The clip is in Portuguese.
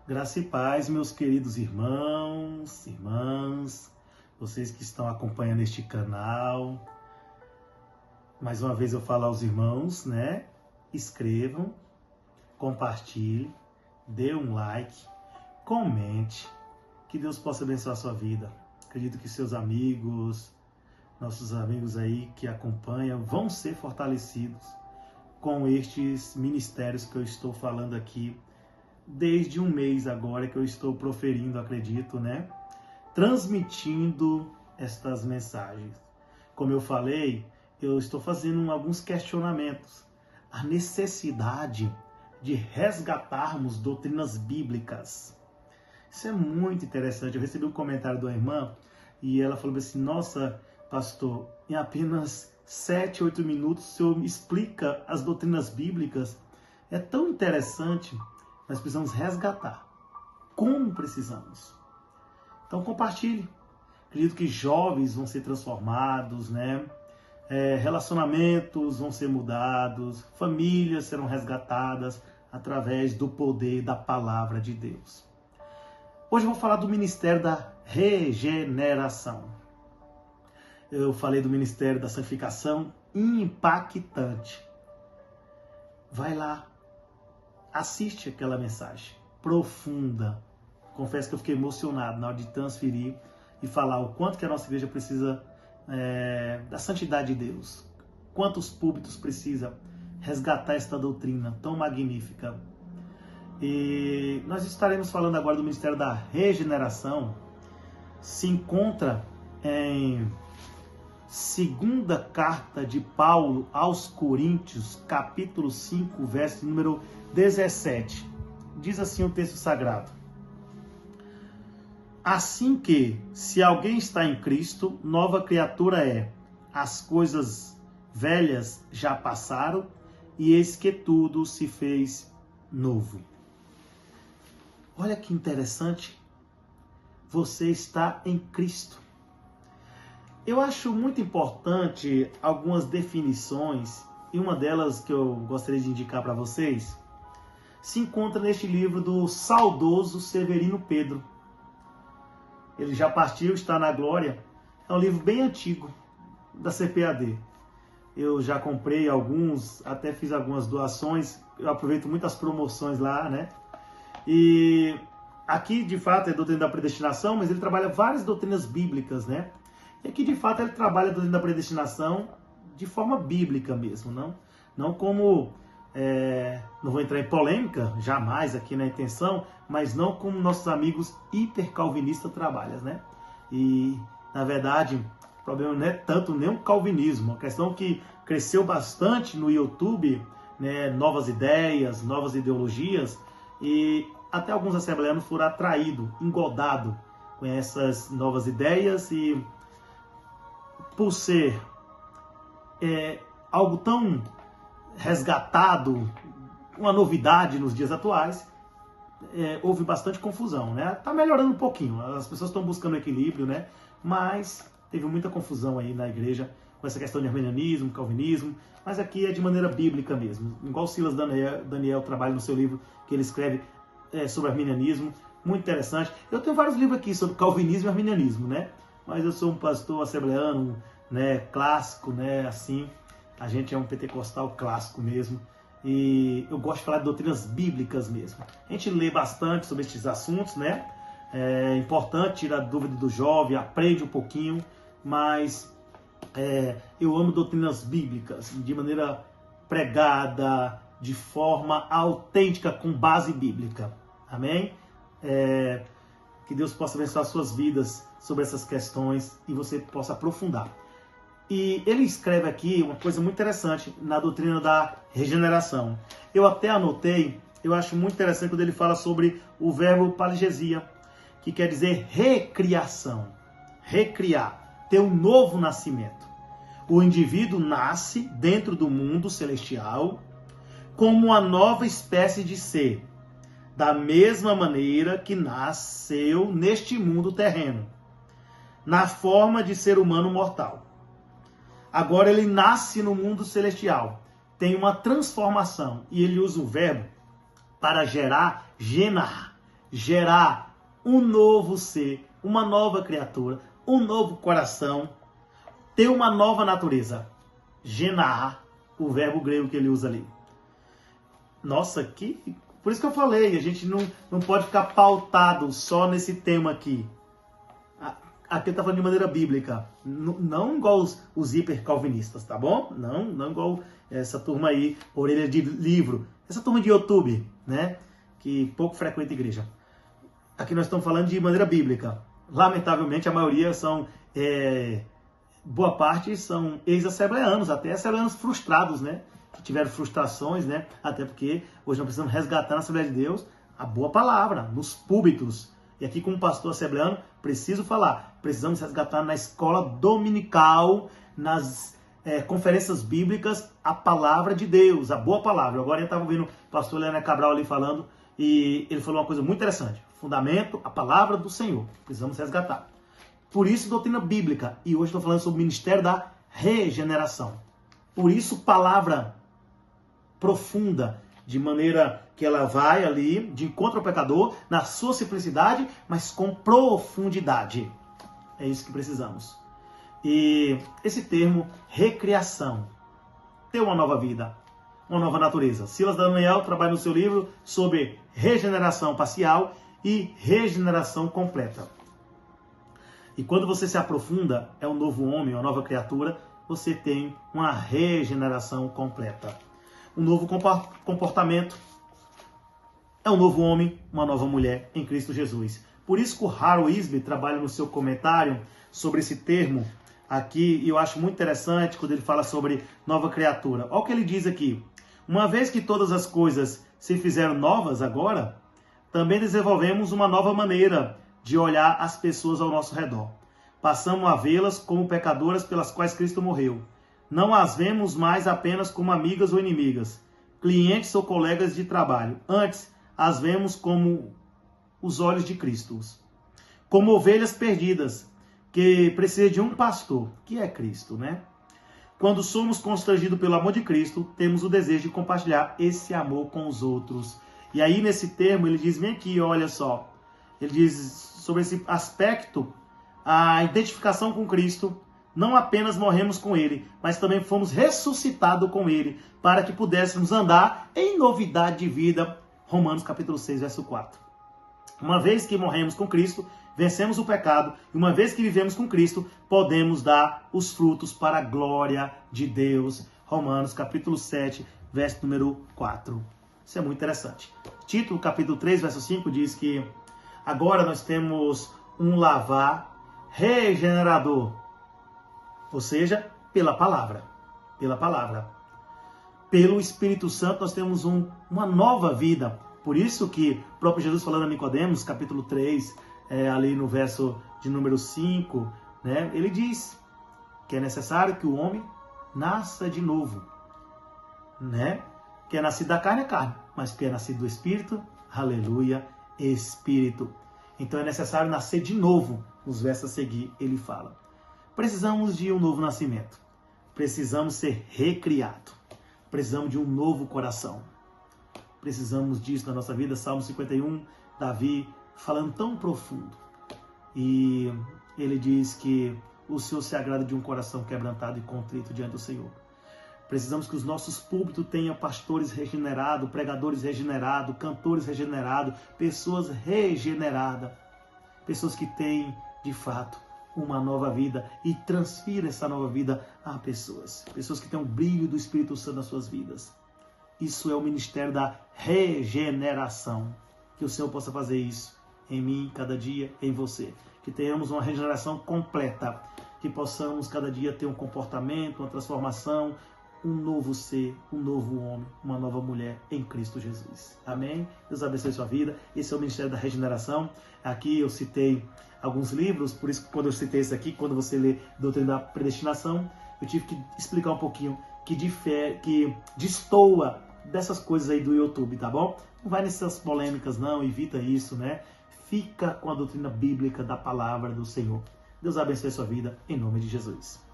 Graça e paz, meus queridos irmãos, irmãs, vocês que estão acompanhando este canal. Mais uma vez eu falo aos irmãos, Inscrevam, compartilhe, dê um like, comente, que Deus possa abençoar a sua vida. Acredito que seus amigos, nossos amigos aí que acompanham, vão ser fortalecidos com estes ministérios que eu estou falando aqui. Desde um mês agora que eu estou proferindo, acredito, transmitindo estas mensagens. Como eu falei, eu estou fazendo alguns questionamentos. A necessidade de resgatarmos doutrinas bíblicas. Isso é muito interessante. Eu recebi um comentário de uma irmã e ela falou assim: nossa, pastor, em apenas 7, 8 minutos o senhor me explica as doutrinas bíblicas. É tão interessante. Nós precisamos resgatar. Como precisamos? Então compartilhe. Acredito que jovens vão ser transformados, relacionamentos vão ser mudados, famílias serão resgatadas através do poder da palavra de Deus. Hoje eu vou falar do ministério da regeneração. Eu falei do ministério da santificação, impactante. Vai lá. Assiste aquela mensagem profunda. Confesso que eu fiquei emocionado na hora de transferir e falar o quanto que a nossa igreja precisa da santidade de Deus. Quantos púlpitos precisa resgatar esta doutrina tão magnífica. E nós estaremos falando agora do ministério da regeneração. Se encontra em segunda carta de Paulo aos Coríntios, capítulo 5, verso número 17. Diz assim o texto sagrado: assim que, se alguém está em Cristo, nova criatura é. As coisas velhas já passaram, e eis que tudo se fez novo. Olha que interessante. Você está em Cristo. Eu acho muito importante algumas definições, e uma delas que eu gostaria de indicar para vocês, se encontra neste livro do saudoso Severino Pedro. Ele já partiu, está na glória. É um livro bem antigo, da CPAD. Eu já comprei alguns, até fiz algumas doações, eu aproveito muitas promoções lá, E aqui, de fato, é a doutrina da predestinação, mas ele trabalha várias doutrinas bíblicas, E aqui, de fato, ele trabalha a doutrina da predestinação de forma bíblica mesmo, não como... não vou entrar em polêmica, jamais aqui na intenção, mas não como nossos amigos hipercalvinistas trabalham, E, na verdade, o problema não é tanto nem o calvinismo, a questão que cresceu bastante no YouTube, novas ideias, novas ideologias, e até alguns assembleanos foram atraídos, engodados com essas novas ideias, e por ser algo tão resgatado, uma novidade nos dias atuais, houve bastante confusão, Tá melhorando um pouquinho, as pessoas estão buscando equilíbrio, Mas teve muita confusão aí na igreja com essa questão de arminianismo, calvinismo, mas aqui é de maneira bíblica mesmo, igual Silas Daniel trabalha no seu livro que ele escreve sobre arminianismo, muito interessante. Eu tenho vários livros aqui sobre calvinismo e arminianismo, Mas eu sou um pastor assembleano, clássico, assim. A gente é um pentecostal clássico mesmo. E eu gosto de falar de doutrinas bíblicas mesmo. A gente lê bastante sobre esses assuntos, É importante tirar dúvida do jovem, aprende um pouquinho. Mas eu amo doutrinas bíblicas, de maneira pregada, de forma autêntica, com base bíblica. Amém? Que Deus possa abençoar suas vidas sobre essas questões e você possa aprofundar. E ele escreve aqui uma coisa muito interessante na doutrina da regeneração. Eu até anotei, eu acho muito interessante quando ele fala sobre o verbo paligesia, que quer dizer recriação. Recriar, ter um novo nascimento. O indivíduo nasce dentro do mundo celestial como uma nova espécie de ser, da mesma maneira que nasceu neste mundo terreno, na forma de ser humano mortal. Agora ele nasce no mundo celestial, tem uma transformação, e ele usa o verbo para gerar, genar, gerar um novo ser, uma nova criatura, um novo coração, ter uma nova natureza. Genar, o verbo grego que ele usa ali. Nossa, por isso que eu falei, a gente não pode ficar pautado só nesse tema aqui. Aqui ele está falando de maneira bíblica, não igual os hiper-calvinistas, tá bom? Não igual essa turma aí, orelha de livro, essa turma de YouTube, né? Que pouco frequenta a igreja. Aqui nós estamos falando de maneira bíblica. Lamentavelmente, a maioria boa parte são ex-assembleanos, até assembleanos frustrados, né? Que tiveram frustrações, né? Até porque hoje nós precisamos resgatar na Assembleia de Deus a boa palavra, nos púlpitos. E aqui, como pastor assembleano, preciso falar, precisamos resgatar na escola dominical, nas conferências bíblicas, a palavra de Deus, a boa palavra. Agora eu estava ouvindo o pastor Leandro Cabral ali falando, e ele falou uma coisa muito interessante. Fundamento, a palavra do Senhor. Precisamos resgatar. Por isso, doutrina bíblica. E hoje estou falando sobre o ministério da regeneração. Por isso, palavra profunda, de maneira que ela vai ali de encontro ao pecador, na sua simplicidade, mas com profundidade. É isso que precisamos. E esse termo, recriação, ter uma nova vida, uma nova natureza. Silas Daniel trabalha no seu livro sobre regeneração parcial e regeneração completa. E quando você se aprofunda, é um novo homem, uma nova criatura, você tem uma regeneração completa. Um novo comportamento, é um novo homem, uma nova mulher em Cristo Jesus. Por isso que o Harold Isby trabalha no seu comentário sobre esse termo aqui, e eu acho muito interessante quando ele fala sobre nova criatura. Olha o que ele diz aqui. Uma vez que todas as coisas se fizeram novas agora, também desenvolvemos uma nova maneira de olhar as pessoas ao nosso redor. Passamos a vê-las como pecadoras pelas quais Cristo morreu. Não as vemos mais apenas como amigas ou inimigas, clientes ou colegas de trabalho. Antes, as vemos como os olhos de Cristo, como ovelhas perdidas, que precisam de um pastor, que é Cristo, né? Quando somos constrangidos pelo amor de Cristo, temos o desejo de compartilhar esse amor com os outros. E aí, nesse termo, ele diz, vem aqui, olha só, ele diz sobre esse aspecto, a identificação com Cristo, não apenas morremos com Ele, mas também fomos ressuscitados com Ele, para que pudéssemos andar em novidade de vida. Romanos capítulo 6, verso 4. Uma vez que morremos com Cristo, vencemos o pecado, e uma vez que vivemos com Cristo, podemos dar os frutos para a glória de Deus. Romanos capítulo 7, verso número 4. Isso é muito interessante. Tito, capítulo 3, verso 5, diz que agora nós temos um lavar regenerador, ou seja, pela palavra. Pela palavra. Pelo Espírito Santo nós temos uma nova vida. Por isso que o próprio Jesus falando a Nicodemos, capítulo 3, ali no verso de número 5, né, ele diz que é necessário que o homem nasça de novo. Né? Que é nascido da carne é carne, mas que é nascido do Espírito, aleluia, Espírito. Então é necessário nascer de novo. Nos versos a seguir ele fala. Precisamos de um novo nascimento. Precisamos ser recriados. Precisamos de um novo coração. Precisamos disso na nossa vida. Salmo 51, Davi falando tão profundo. E ele diz que o Senhor se agrada de um coração quebrantado e contrito diante do Senhor. Precisamos que os nossos púlpitos tenham pastores regenerados, pregadores regenerados, cantores regenerados, pessoas regeneradas. Pessoas que têm, de fato, uma nova vida e transfiram essa nova vida a pessoas. Pessoas que têm o brilho do Espírito Santo nas suas vidas. Isso é o ministério da regeneração. Que o Senhor possa fazer isso em mim, cada dia, em você. Que tenhamos uma regeneração completa. Que possamos cada dia ter um comportamento, uma transformação, um novo ser, um novo homem, uma nova mulher em Cristo Jesus. Amém? Deus abençoe sua vida. Esse é o Ministério da Regeneração. Aqui eu citei alguns livros, por isso que quando eu citei esse aqui, quando você lê Doutrina da Predestinação, eu tive que explicar um pouquinho que destoa dessas coisas aí do YouTube, tá bom? Não vai nessas polêmicas não, evita isso, né? Fica com a doutrina bíblica da palavra do Senhor. Deus abençoe sua vida, em nome de Jesus.